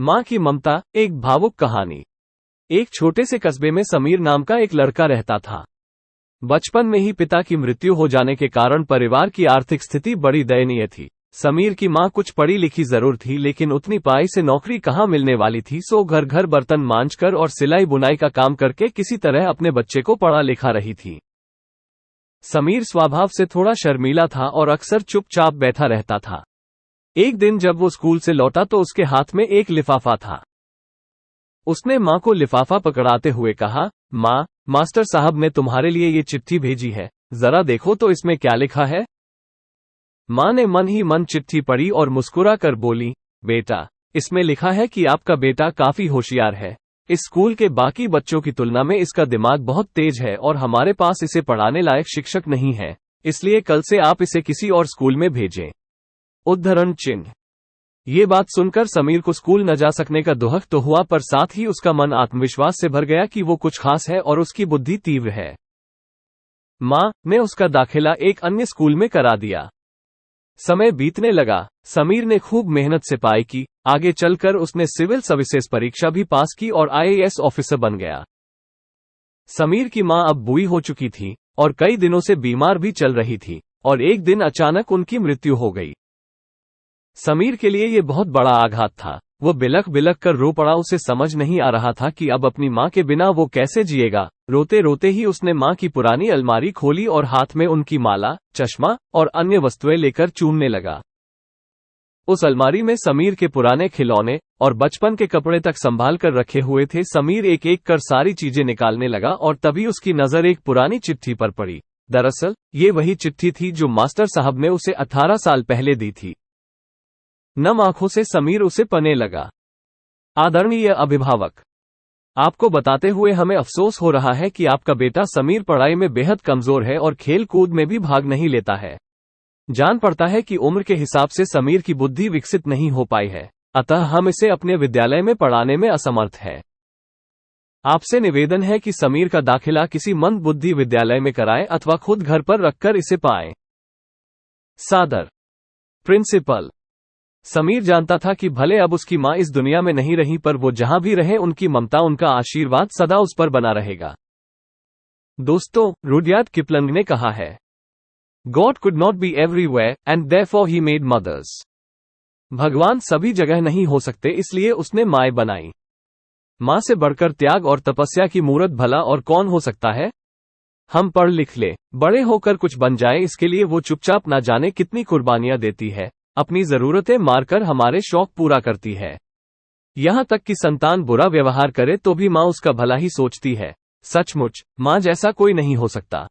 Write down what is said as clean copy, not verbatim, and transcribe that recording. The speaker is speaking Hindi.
माँ की ममता, एक भावुक कहानी। एक छोटे से कस्बे में समीर नाम का एक लड़का रहता था। बचपन में ही पिता की मृत्यु हो जाने के कारण परिवार की आर्थिक स्थिति बड़ी दयनीय थी। समीर की माँ कुछ पढ़ी लिखी जरूर थी, लेकिन उतनी पढ़ाई से नौकरी कहाँ मिलने वाली थी। सो घर घर बर्तन मांजकर और सिलाई बुनाई का काम करके किसी तरह अपने बच्चे को पढ़ा लिखा रही थी। समीर स्वभाव से थोड़ा शर्मीला था और अक्सर चुपचाप बैठा रहता था। एक दिन जब वो स्कूल से लौटा तो उसके हाथ में एक लिफाफा था। उसने माँ को लिफाफा पकड़ाते हुए कहा, माँ, मास्टर साहब ने तुम्हारे लिए ये चिट्ठी भेजी है, जरा देखो तो इसमें क्या लिखा है। माँ ने मन ही मन चिट्ठी पढ़ी और मुस्कुरा कर बोली, बेटा, इसमें लिखा है कि आपका बेटा काफी होशियार है। इस स्कूल के बाकी बच्चों की तुलना में इसका दिमाग बहुत तेज है और हमारे पास इसे पढ़ाने लायक शिक्षक नहीं है, इसलिए कल से आप इसे किसी और स्कूल में भेजें। उद्धरण चिन्ह। ये बात सुनकर समीर को स्कूल न जा सकने का दुख तो हुआ, पर साथ ही उसका मन आत्मविश्वास से भर गया कि वो कुछ खास है और उसकी बुद्धि तीव्र है। माँ ने उसका दाखिला एक अन्य स्कूल में करा दिया। समय बीतने लगा। समीर ने खूब मेहनत से पढ़ाई की। आगे चलकर उसने सिविल सर्विसेज परीक्षा भी पास की और IAS ऑफिसर बन गया। समीर की माँ अब बूढ़ी हो चुकी थी और कई दिनों से बीमार भी चल रही थी, और एक दिन अचानक उनकी मृत्यु हो गई। समीर के लिए यह बहुत बड़ा आघात था। वो बिलख बिलख कर रो पड़ा। उसे समझ नहीं आ रहा था कि अब अपनी माँ के बिना वो कैसे जिएगा। रोते रोते ही उसने माँ की पुरानी अलमारी खोली और हाथ में उनकी माला, चश्मा और अन्य वस्तुएं लेकर चूमने लगा। उस अलमारी में समीर के पुराने खिलौने और बचपन के कपड़े तक संभाल कर रखे हुए थे। समीर एक एक कर सारी चीजें निकालने लगा और तभी उसकी नजर एक पुरानी चिट्ठी पर पड़ी। दरअसल ये वही चिट्ठी थी जो मास्टर साहब ने उसे 18 साल पहले दी थी। नम आंखों से समीर उसे पढ़ने लगा। आदरणीय अभिभावक, आपको बताते हुए हमें अफसोस हो रहा है कि आपका बेटा समीर पढ़ाई में बेहद कमजोर है और खेल कूद में भी भाग नहीं लेता है। जान पड़ता है कि उम्र के हिसाब से समीर की बुद्धि विकसित नहीं हो पाई है, अतः हम इसे अपने विद्यालय में पढ़ाने में असमर्थ हैं। आपसे निवेदन है कि समीर का दाखिला किसी मंद बुद्धि विद्यालय में कराएं अथवा खुद घर पर रखकर इसे पाएं। सादर, प्रिंसिपल। समीर जानता था कि भले अब उसकी माँ इस दुनिया में नहीं रही, पर वो जहां भी रहे उनकी ममता, उनका आशीर्वाद सदा उस पर बना रहेगा। दोस्तों, रुडयार्ड किपलिंग ने कहा है, God could not be everywhere and therefore he made mothers. भगवान सभी जगह नहीं हो सकते, इसलिए उसने माएं बनाई। माँ से बढ़कर त्याग और तपस्या की मूरत भला और कौन हो सकता है। हम पढ़ लिख ले, बड़े होकर कुछ बन जाए, इसके लिए वो चुपचाप ना जाने कितनी कुर्बानियां देती है। अपनी जरूरतें मारकर हमारे शौक पूरा करती है। यहां तक कि संतान बुरा व्यवहार करे तो भी माँ उसका भला ही सोचती है। सचमुच माँ जैसा कोई नहीं हो सकता।